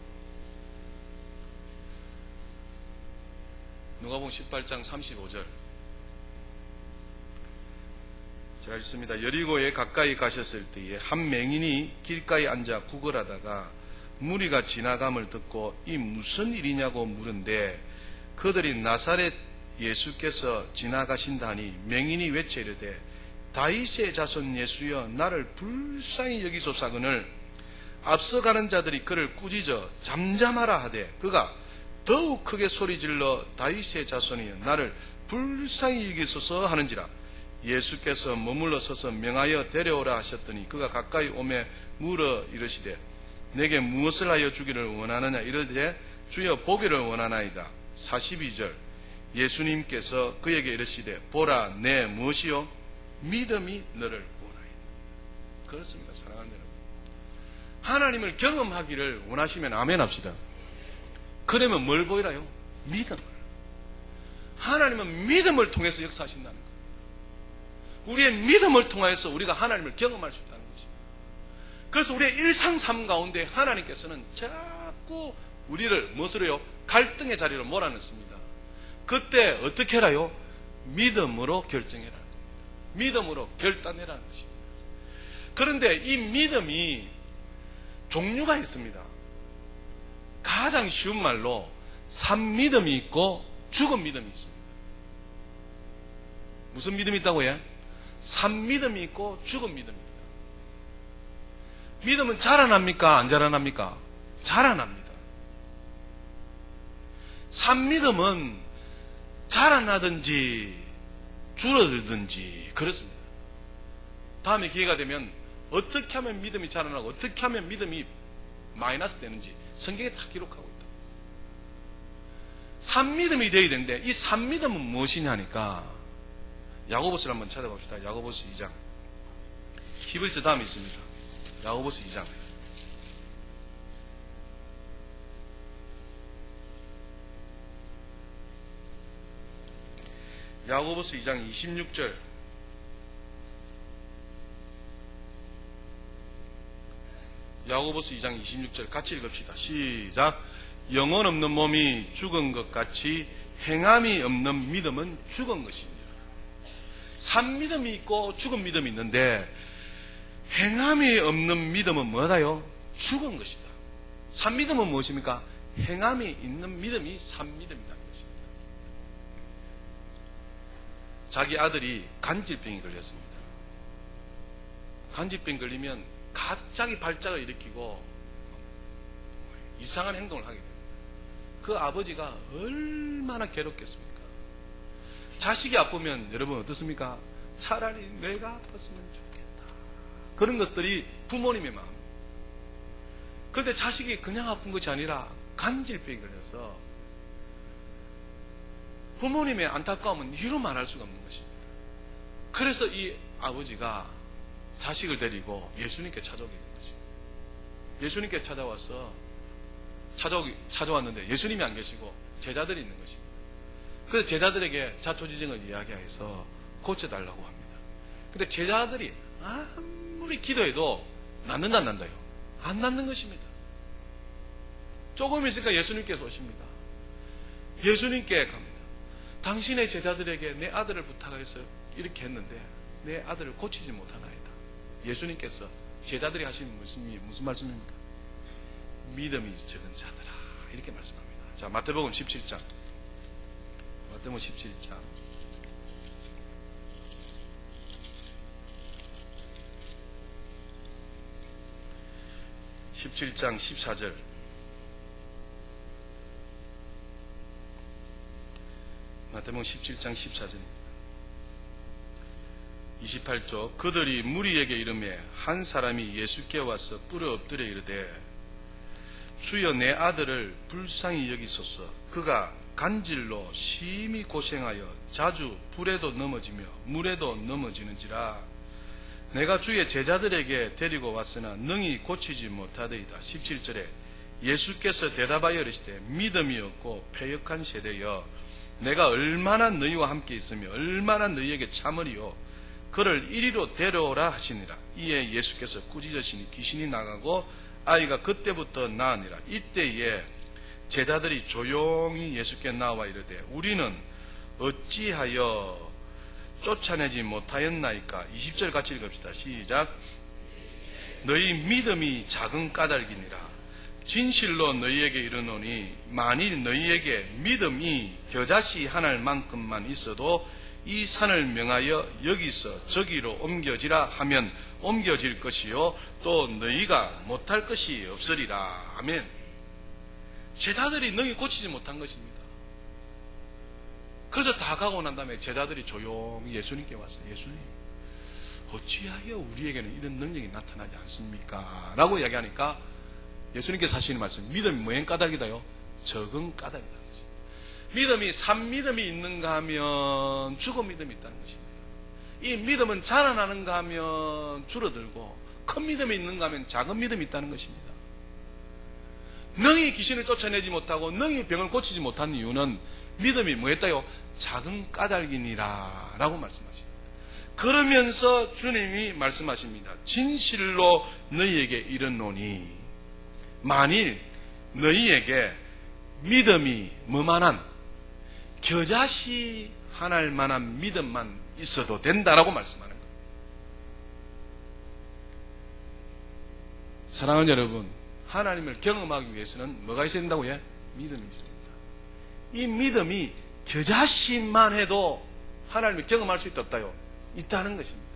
누가복음 18장 35절 제가 읽습니다. 여리고에 가까이 가셨을 때에 한 맹인이 길가에 앉아 구걸하다가 무리가 지나감을 듣고 이 무슨 일이냐고 물은데 그들이 나사렛 예수께서 지나가신다니 맹인이 외쳐 이르되 다윗의 자손 예수여 나를 불쌍히 여기소서 하거늘 앞서가는 자들이 그를 꾸짖어 잠잠하라 하되 그가 더욱 크게 소리질러 다윗의 자손이여 나를 불쌍히 여기소서 하는지라. 예수께서 머물러 서서 명하여 데려오라 하셨더니 그가 가까이 오매 물어 이르시되 내게 무엇을 하여 주기를 원하느냐 이르되 주여 보기를 원하나이다. 42절 예수님께서 그에게 이르시되 보라 내 무엇이요 믿음이 너를 보나이다. 그렇습니다. 사랑하는 여러분, 하나님을 경험하기를 원하시면 아멘 합시다. 그러면 뭘 보이라요? 믿음을. 하나님은 믿음을 통해서 역사하신다는 거예요. 우리의 믿음을 통해서 우리가 하나님을 경험할 수 있다는 것입니다. 그래서 우리의 일상 삶 가운데 하나님께서는 자꾸 우리를 무엇으로요? 갈등의 자리로 몰아넣습니다. 그때 어떻게 해라요? 믿음으로 결정해라. 믿음으로 결단해라는 것입니다. 그런데 이 믿음이 종류가 있습니다. 가장 쉬운 말로 산믿음이 있고 죽은 믿음이 있습니다. 무슨 믿음이 있다고요? 산믿음이 있고 죽은 믿음입니다. 믿음은 자라납니까? 안 자라납니까? 자라납니다. 산믿음은 자라나든지 줄어들든지 그렇습니다. 다음에 기회가 되면 어떻게 하면 믿음이 자라나고 어떻게 하면 믿음이 마이너스 되는지 성경에 다 기록하고 있다. 산믿음이 되어야 되는데 이 산믿음은 무엇이냐니까 야고보서를 한번 찾아봅시다. 야고보서 2장. 히브리서 다음에 있습니다. 야고보서 2장. 야고보서 2장 26절. 야고보서 2장 26절 같이 읽읍시다. 시작. 영혼 없는 몸이 죽은 것 같이 행함이 없는 믿음은 죽은 것입니다. 산 믿음이 있고 죽은 믿음이 있는데 행함이 없는 믿음은 뭐다요? 죽은 것이다. 산 믿음은 무엇입니까? 행함이 있는 믿음이 산 믿음이라는 것입니다. 자기 아들이 간질병이 걸렸습니다. 간질병 걸리면 갑자기 발작을 일으키고 이상한 행동을 하게 됩니다. 그 아버지가 얼마나 괴롭겠습니까? 자식이 아프면 여러분 어떻습니까? 차라리 내가 아팠으면 좋겠다. 그런 것들이 부모님의 마음. 그런데 자식이 그냥 아픈 것이 아니라 간질병이 걸려서 부모님의 안타까움은 이루 말할 수가 없는 것입니다. 그래서 이 아버지가 자식을 데리고 예수님께 찾아오게 된 것입니다. 예수님께 찾아왔는데 예수님이 안 계시고 제자들이 있는 것입니다. 그래서 제자들에게 자초지정을 이야기해서 고쳐달라고 합니다. 근데 제자들이 아무리 기도해도 낫는다 안 난다요? 안 낫는 것입니다. 조금 있으니까 예수님께서 오십니다. 예수님께 갑니다. 당신의 제자들에게 내 아들을 부탁해서 이렇게 했는데 내 아들을 고치지 못하나이다. 예수님께서 제자들이 하신 무슨 말씀입니까? 믿음이 적은 자들아 이렇게 말씀합니다. 자, 마태복음 17장 마태복음 17장 14절. 마태복음 17장 14절입니다. 28조. 그들이 무리에게 이르매 한 사람이 예수께 와서 뿔에 엎드려 이르되 주여 내 아들을 불쌍히 여기소서. 그가 간질로 심히 고생하여 자주 불에도 넘어지며 물에도 넘어지는지라. 내가 주의 제자들에게 데리고 왔으나 능히 고치지 못하더이다. 17절에 예수께서 대답하여 이르시되 믿음이 없고 패역한 세대여, 내가 얼마나 너희와 함께 있으며 얼마나 너희에게 참으리요. 그를 이리로 데려오라 하시니라. 이에 예수께서 꾸짖으시니 귀신이 나가고 아이가 그때부터 나으니라. 이때에 제자들이 조용히 예수께 나와 이르되 우리는 어찌하여 쫓아내지 못하였나이까. 20절 같이 읽읍시다. 시작. 너희 믿음이 작은 까닭이니라. 진실로 너희에게 이르노니 만일 너희에게 믿음이 겨자씨 한 알만큼만 있어도 이 산을 명하여 여기서 저기로 옮겨지라 하면 옮겨질 것이요 또 너희가 못할 것이 없으리라. 아멘. 제자들이 능히 고치지 못한 것입니다. 그래서 다 가고 난 다음에 제자들이 조용히 예수님께 왔어요. 예수님, 어찌하여 우리에게는 이런 능력이 나타나지 않습니까? 라고 이야기하니까 예수님께서 하시는 말씀, 믿음이 뭐엔 까닭이다요? 적은 까닭이다. 믿음이 산믿음이 있는가 하면 죽은 믿음이 있다는 것입니다. 이 믿음은 자라나는가 하면 줄어들고 큰 믿음이 있는가 하면 작은 믿음이 있다는 것입니다. 능히 귀신을 쫓아내지 못하고 능히 병을 고치지 못한 이유는 믿음이 뭐였다요? 작은 까닭이니라 라고 말씀하십니다. 그러면서 주님이 말씀하십니다. 진실로 너희에게 이르노니 만일 너희에게 믿음이 뭐만한 겨자씨 한 알만한 믿음만 있어도 된다라고 말씀하는 거예요. 사랑하는 여러분, 하나님을 경험하기 위해서는 뭐가 있어야 된다고요? 믿음이 있습니다. 이 믿음이 겨자씨만 해도 하나님을 경험할 수 있다요? 있다는 것입니다.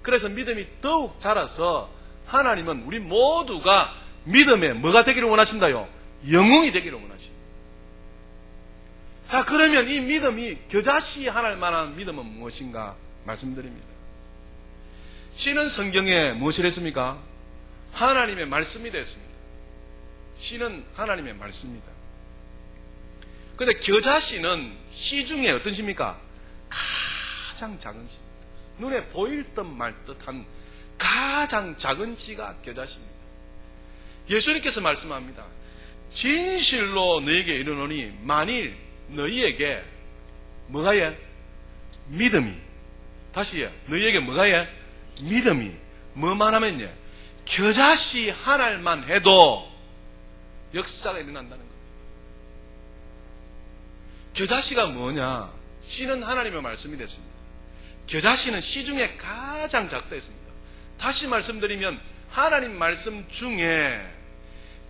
그래서 믿음이 더욱 자라서 하나님은 우리 모두가 믿음에 뭐가 되기를 원하신다요? 영웅이 되기를 원하십니다. 자, 그러면 이 믿음이 겨자씨 하나일 만한 믿음은 무엇인가 말씀드립니다. 씨는 성경에 무엇을 했습니까? 하나님의 말씀이 됐습니다. 씨는 하나님의 말씀입니다. 그런데 겨자씨는 씨 중에 어떤 씨입니까? 가장 작은 씨입니다. 눈에 보일 듯 말 듯한 가장 작은 씨가 겨자씨입니다. 예수님께서 말씀합니다. 진실로 너희에게 이르노니 만일 너희에게 뭐가 예? 믿음이. 다시 예. 너희에게 뭐가 예? 믿음이. 뭐만 하면 예? 겨자씨 한 알만 해도 역사가 일어난다는 겁니다. 겨자씨가 뭐냐? 씨는 하나님의 말씀이 됐습니다. 겨자씨는 씨 중에 가장 작다 했습니다. 다시 말씀드리면 하나님 말씀 중에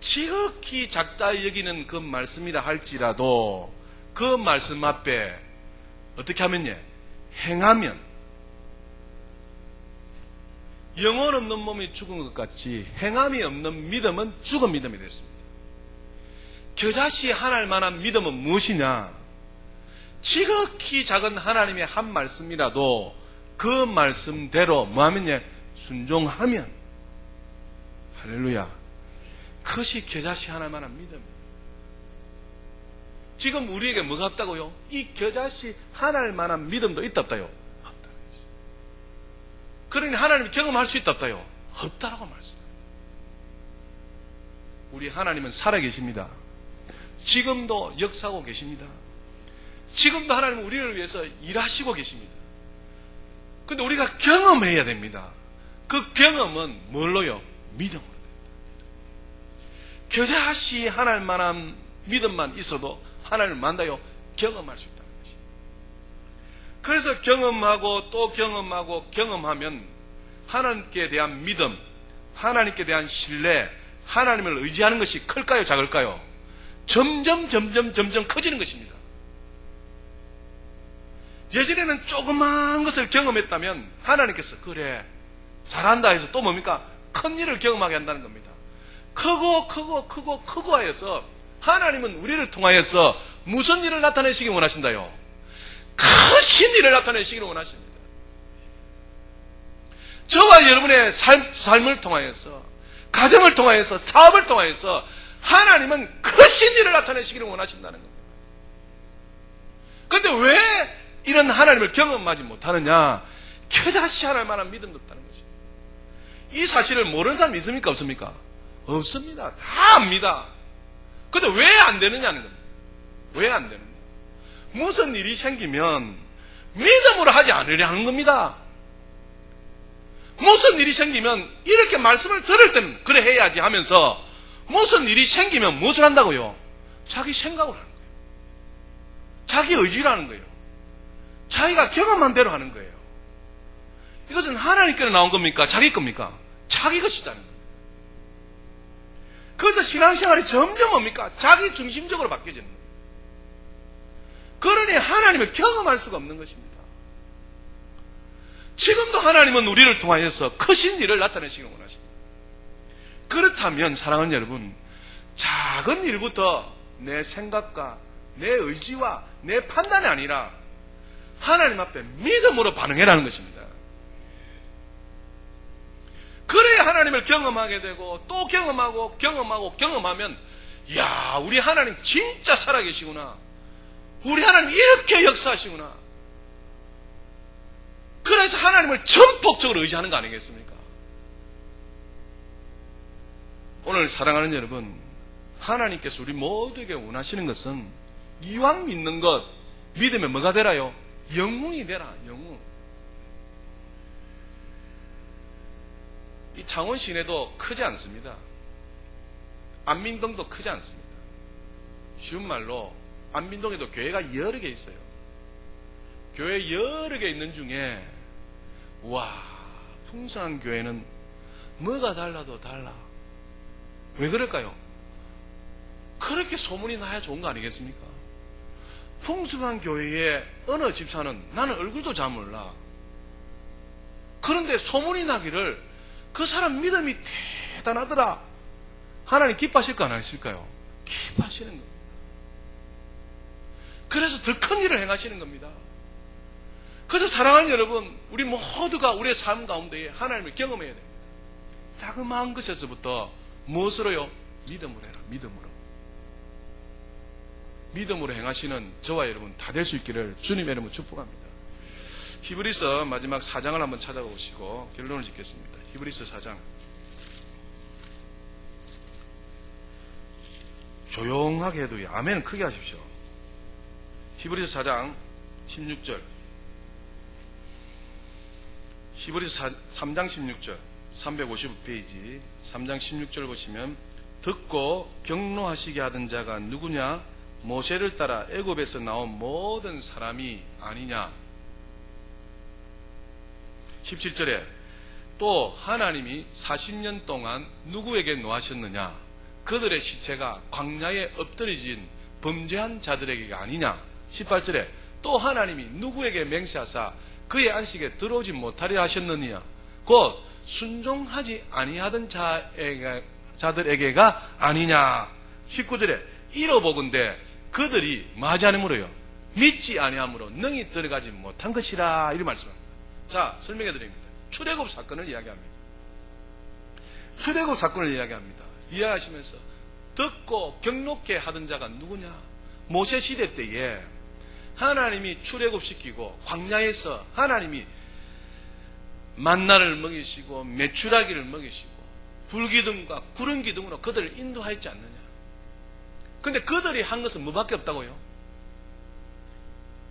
지극히 작다 여기는 그 말씀이라 할지라도 그 말씀 앞에 어떻게 하면요? 행하면 영혼 없는 몸이 죽은 것 같이 행함이 없는 믿음은 죽은 믿음이 됐습니다. 겨자씨 하나일 만한 믿음은 무엇이냐? 지극히 작은 하나님의 한 말씀이라도 그 말씀대로 뭐하면요? 순종하면 할렐루야. 그것이 겨자씨 하나일 만한 믿음입니다. 지금 우리에게 뭐가 없다고요? 이 겨자씨 하나일 만한 믿음도 있다 없다요? 없다는 거죠. 그러니 하나님이 경험할 수 있다 없다요? 없다라고 말씀합니다. 우리 하나님은 살아계십니다. 지금도 역사하고 계십니다. 지금도 하나님은 우리를 위해서 일하시고 계십니다. 그런데 우리가 경험해야 됩니다. 그 경험은 뭘로요? 믿음으로 됩니다. 겨자씨 하나일 만한 믿음만 있어도 하나님을 만나요? 경험할 수 있다는 것입니다. 그래서 경험하고 또 경험하고 경험하면 하나님께 대한 믿음, 하나님께 대한 신뢰, 하나님을 의지하는 것이 클까요? 작을까요? 점점 커지는 것입니다. 예전에는 조그마한 것을 경험했다면 하나님께서 그래 잘한다 해서 또 뭡니까? 큰 일을 경험하게 한다는 겁니다. 크고 하여서 하나님은 우리를 통하여서 무슨 일을 나타내시기 원하신다요? 크신 일을 나타내시기를 원하십니다. 저와 여러분의 삶을 통하여서, 가정을 통하여서, 사업을 통하여서 하나님은 크신 일을 나타내시기를 원하신다는 겁니다. 그런데 왜 이런 하나님을 경험하지 못하느냐? 겨자씨 하나님 만한 믿음도 없다는 것입니다. 이 사실을 모르는 사람이 있습니까? 없습니까? 없습니다. 다 압니다. 그런데 왜 안 되느냐는 겁니다. 왜 안 되느냐? 무슨 일이 생기면 믿음으로 하지 않으려 하는 겁니다. 무슨 일이 생기면 이렇게 말씀을 들을 때는 그래 해야지 하면서 무슨 일이 생기면 무엇을 한다고요? 자기 생각을 하는 거예요. 자기 의지를 하는 거예요. 자기가 경험한 대로 하는 거예요. 이것은 하나님께로 나온 겁니까? 자기 겁니까? 자기 것이라는 겁니다. 그래서 신앙생활이 점점 뭡니까? 자기 중심적으로 바뀌어지는 거예요. 그러니 하나님을 경험할 수가 없는 것입니다. 지금도 하나님은 우리를 통하여서 크신 일을 나타내시기 원하십니다. 그렇다면 사랑하는 여러분, 작은 일부터 내 생각과 내 의지와 내 판단이 아니라 하나님 앞에 믿음으로 반응해라는 것입니다. 그래야 하나님을 경험하게 되고 또 경험하면 이야, 우리 하나님 진짜 살아계시구나. 우리 하나님 이렇게 역사하시구나. 그래서 하나님을 전폭적으로 의지하는 거 아니겠습니까? 오늘 사랑하는 여러분, 하나님께서 우리 모두에게 원하시는 것은 이왕 믿는 것, 믿으면 뭐가 되라요? 영웅이 되라, 영웅. 이 창원 시내도 크지 않습니다. 안민동도 크지 않습니다. 쉬운 말로 안민동에도 교회가 여러 개 있어요. 교회 여러 개 있는 중에 와, 풍성한 교회는 뭐가 달라도 달라. 왜 그럴까요? 그렇게 소문이 나야 좋은 거 아니겠습니까? 풍성한 교회의 어느 집사는 나는 얼굴도 잘 몰라. 그런데 소문이 나기를 그 사람 믿음이 대단하더라. 하나님 기뻐하실까 안 하실까요? 기뻐하시는 겁니다. 그래서 더 큰 일을 행하시는 겁니다. 그래서 사랑하는 여러분, 우리 모두가 우리의 삶 가운데에 하나님을 경험해야 됩니다. 자그마한 것에서부터 무엇으로요? 믿음으로 해라. 믿음으로 행하시는 저와 여러분 다 될 수 있기를 주님의 이름으로 축복합니다. 히브리서 마지막 4장을 한번 찾아보시고 결론을 짓겠습니다. 히브리서 4장. 조용하게 해도 아멘 크게 하십시오. 히브리서 4장 16절. 히브리서 3장 16절 355페이지 3장 16절 보시면 듣고 경노하시게 하던 자가 누구냐? 모세를 따라 애굽에서 나온 모든 사람이 아니냐? 17절에 또 하나님이 40년 동안 누구에게 노하셨느냐? 그들의 시체가 광야에 엎드려진 범죄한 자들에게가 아니냐? 18절에 또 하나님이 누구에게 맹세하사 그의 안식에 들어오지 못하려 하셨느냐? 곧 순종하지 아니하던 자들에게가 아니냐? 19절에 이러보건대 그들이 뭐하지 않으므로요? 믿지 아니함으로 능히 들어가지 못한 것이라 이렇게 말씀합니다. 자, 설명해 드립니다. 출애굽 사건을 이야기합니다. 출애굽 사건을 이야기합니다. 이야기하시면서 듣고 경록케 하던 자가 누구냐? 모세 시대 때에 하나님이 출애굽시키고 광야에서 하나님이 만나를 먹이시고 메추라기를 먹이시고 불기둥과 구름기둥으로 그들을 인도하였지 않느냐? 근데 그들이 한 것은 뭐밖에 없다고요?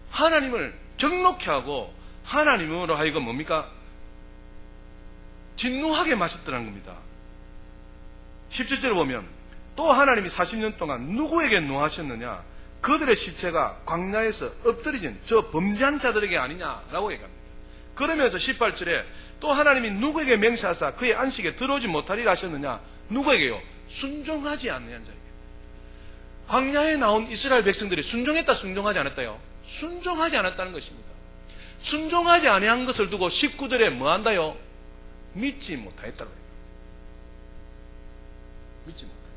하나님을 경록케 하고 하나님으로 하여금 뭡니까? 진노하게 마셨더라는 겁니다. 17절을 보면 또 하나님이 40년 동안 누구에게 노하셨느냐? 그들의 시체가 광야에서 엎드려진 저 범죄한 자들에게 아니냐라고 얘기합니다. 그러면서 18절에 또 하나님이 누구에게 맹세하사 그의 안식에 들어오지 못하리라 하셨느냐? 누구에게요? 순종하지 않는 자에게. 광야에 나온 이스라엘 백성들이 순종했다 순종하지 않았다요? 순종하지 않았다는 것입니다. 순종하지 아니한 것을 두고 19절에 뭐 한다요? 믿지 못하였다고 해요. 믿지 못하였다.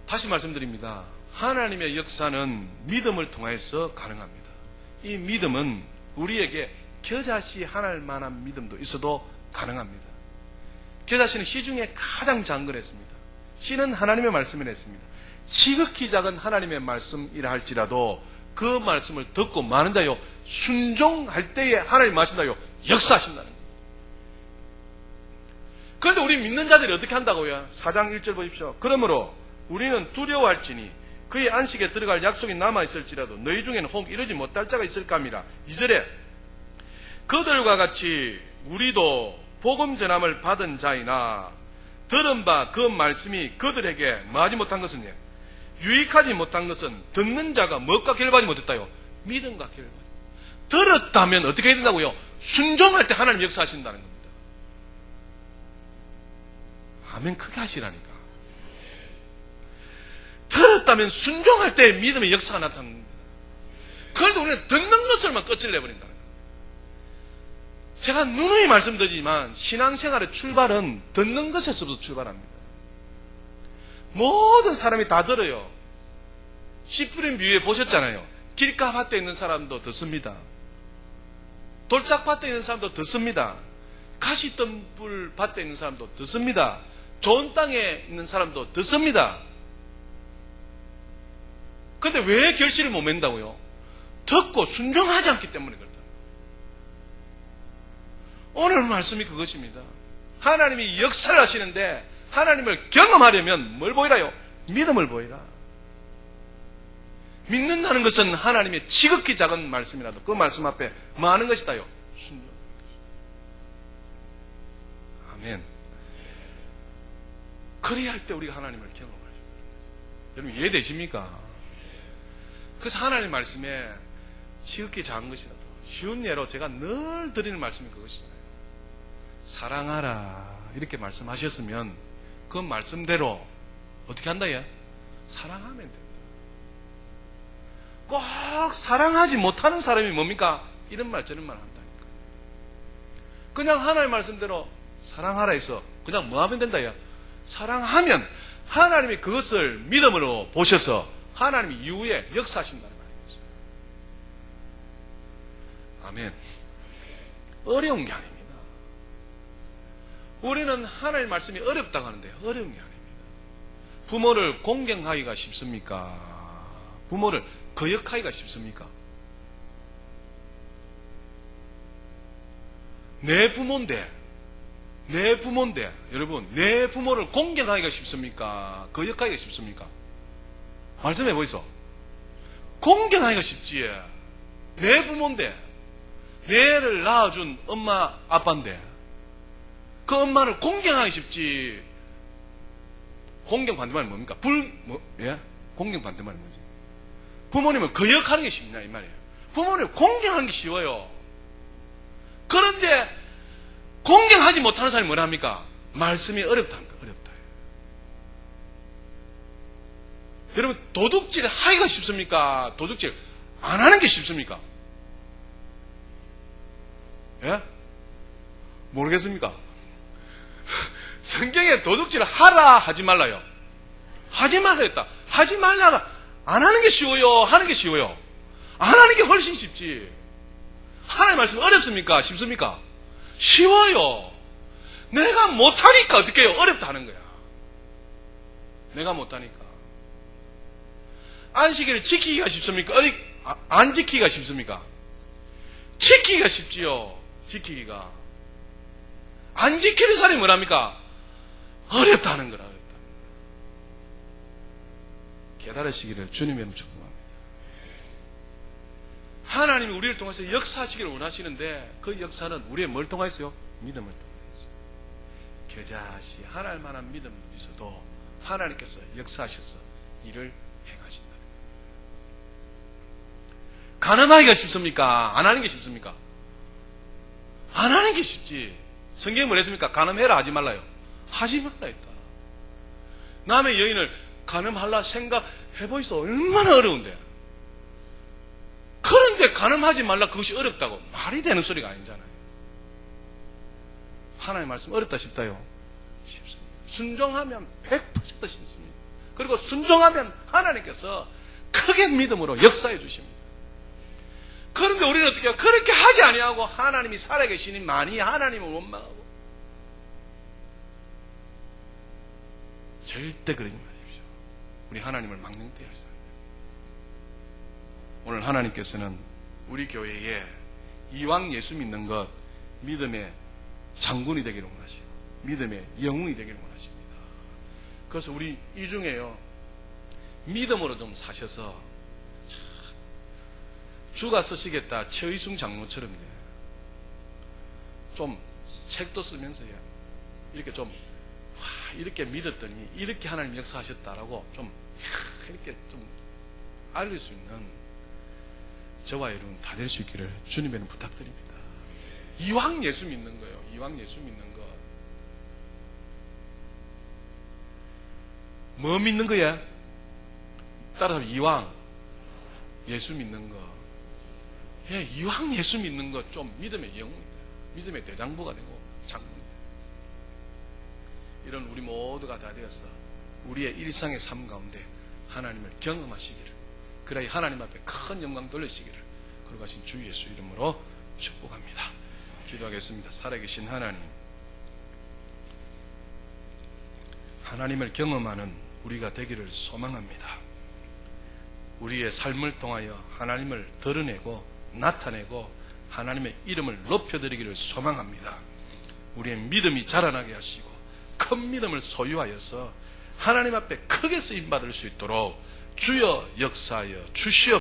다시 말씀드립니다. 하나님의 역사는 믿음을 통해서 가능합니다. 이 믿음은 우리에게 겨자씨 하나일 만한 믿음도 있어도 가능합니다. 겨자씨는 씨 중에 가장 작은 걸 했습니다. 씨는 하나님의 말씀을 했습니다. 지극히 작은 하나님의 말씀이라 할지라도 그 말씀을 듣고 많은 자요 순종할 때에 하나님 말씀다요 역사하신다는 겁니다. 그런데 우리 믿는 자들이 어떻게 한다고요? 4장 1절 보십시오. 그러므로 우리는 두려워할지니 그의 안식에 들어갈 약속이 남아있을지라도 너희 중에는 혹 이르지 못할 자가 있을까 합니다. 2절에 그들과 같이 우리도 복음 전함을 받은 자이나 들은 바 그 말씀이 그들에게 뭐하지 못한 것은 유익하지 못한 것은 듣는 자가 무엇과 결박하지 못했다요? 믿음과 결박. 들었다면 어떻게 해야 된다고요? 순종할 때 하나님 역사하신다는 겁니다. 아멘 크게 하시라니까. 들었다면 순종할 때 믿음의 역사가 나타납니다. 그런데 우리는 듣는 것을만 끝을 내버린다는 거예요. 제가 누누이 말씀드리지만 신앙생활의 출발은 듣는 것에서부터 출발합니다. 모든 사람이 다 들어요. 씨 뿌린 비유에 보셨잖아요. 길가 밭에 있는 사람도 듣습니다. 돌짝밭에 있는 사람도 듣습니다. 가시덤불 밭에 있는 사람도 듣습니다. 좋은 땅에 있는 사람도 듣습니다. 그런데 왜 결실을 못 맺는다고요? 듣고 순종하지 않기 때문에 그렇다. 오늘 말씀이 그것입니다. 하나님이 역사를 하시는데 하나님을 경험하려면 뭘 보이라요? 믿음을 보이라. 믿는다는 것은 하나님의 지극히 작은 말씀이라도 그 말씀 앞에 뭐 하는 것이다요? 순종. 아멘. 그래야 할 때 우리가 하나님을 경험할 수 있는 것입니다. 여러분 이해되십니까? 그래서 하나님 말씀에 지극히 작은 것이라도 쉬운 예로 제가 늘 드리는 말씀이 그것이잖아요. 사랑하라 이렇게 말씀하셨으면 그 말씀대로 어떻게 한다 얘? 사랑하면 된다. 꼭 사랑하지 못하는 사람이 뭡니까? 이런 말 저런 말 한다니까. 그냥 하나님 말씀대로 사랑하라 해서 그냥 뭐 하면 된다 얘? 사랑하면 하나님이 그것을 믿음으로 보셔서 하나님이 이후에 역사하신다는 말이겠어요. 아멘. 어려운 게 아닙니다. 우리는 하나님의 말씀이 어렵다고 하는데 어려운 게 아닙니다. 부모를 공경하기가 쉽습니까? 부모를 거역하기가 쉽습니까? 내 부모인데 여러분 내 부모를 공경하기가 쉽습니까? 거역하기가 쉽습니까? 말씀해 보이소. 공경하기가 쉽지. 내 부모인데 내 애를 낳아준 엄마 아빠인데 그 엄마를 공경하기 쉽지. 공경 반대말이 뭡니까? 공경 반대말이 뭐지? 부모님을 거역하는 게 쉽냐 이 말이에요. 부모님을 공경하는 게 쉬워요. 그런데 공경하지 못하는 사람이 뭐라 합니까? 말씀이 어렵다는 거예요. 어렵다. 여러분 도둑질 하기가 쉽습니까? 도둑질 안 하는 게 쉽습니까? 예? 모르겠습니까? 성경에 도둑질 하라 하지 말라요. 하지 말라 했다. 하지 말라가 안 하는 게 쉬워요? 하는 게 쉬워요? 안 하는 게 훨씬 쉽지. 하나님 말씀 어렵습니까? 쉽습니까? 쉬워요. 내가 못하니까 어떻게 해요? 어렵다 하는 거야. 내가 못하니까. 안식일을 지키기가 쉽습니까? 안 지키기가 쉽습니까? 지키기가 쉽지요. 지키기가. 안 지키는 사람이 뭐랍니까? 어렵다 하는 거라. 어렵다. 깨달으시기를 주님의 이름으로 축복합니다. 하나님이 우리를 통해서 역사하시기를 원하시는데 그 역사는 우리의 뭘 통하였어요? 믿음을 통하였어요. 겨자씨 하나일 만한 믿음이 있어도 하나님께서 역사하셔서 일을 행하신다. 가늠하기가 쉽습니까? 안 하는 게 쉽습니까? 안 하는 게 쉽지. 성경이 뭘 했습니까? 가늠해라 하지 말라요. 하지 말라 했다. 남의 여인을 가늠하려 생각해보이소. 얼마나 어려운데. 그런데 절대 간음하지 말라, 그것이 어렵다고. 말이 되는 소리가 아니잖아요. 하나님의 말씀 어렵다 싶다요? 쉽습니다. 순종하면 100% 쉽습니다. 그리고 순종하면 하나님께서 크게 믿음으로 역사해 주십니다. 그런데 우리는 어떻게 해요? 그렇게 하지 아니하고 하나님이 살아계시니 많이 하나님을 원망하고. 절대 그러지 마십시오. 우리 하나님을 망령되이 하시다. 오늘 하나님께서는 우리 교회에 이왕 예수 믿는 것 믿음의 장군이 되기를 원하시고 믿음의 영웅이 되기를 원하십니다. 그래서 우리 이 중에요, 믿음으로 좀 사셔서 주가 쓰시겠다 최의순 장로처럼 좀 책도 쓰면서요, 이렇게 좀 이렇게 믿었더니 이렇게 하나님 역사하셨다라고 좀 이렇게 좀 알릴 수 있는 저와 여러분 다 될 수 있기를 주님에는 부탁드립니다. 이왕 예수 믿는 거예요. 이왕 예수 믿는 거. 뭐 믿는 거야? 따라서 이왕 예수 믿는 거. 예, 이왕 예수 믿는 거 좀 믿음의 영웅입니다. 믿음의 대장부가 되고 장군입니다. 이런 우리 모두가 다 되어서 우리의 일상의 삶 가운데 하나님을 경험하시기를, 그래야 하나님 앞에 큰 영광 돌리시기를 그러고 하신 주 예수 이름으로 축복합니다. 기도하겠습니다. 살아계신 하나님, 하나님을 경험하는 우리가 되기를 소망합니다. 우리의 삶을 통하여 하나님을 드러내고 나타내고 하나님의 이름을 높여드리기를 소망합니다. 우리의 믿음이 자라나게 하시고 큰 믿음을 소유하여서 하나님 앞에 크게 쓰임받을 수 있도록 주여 역사하여 주시옵소서.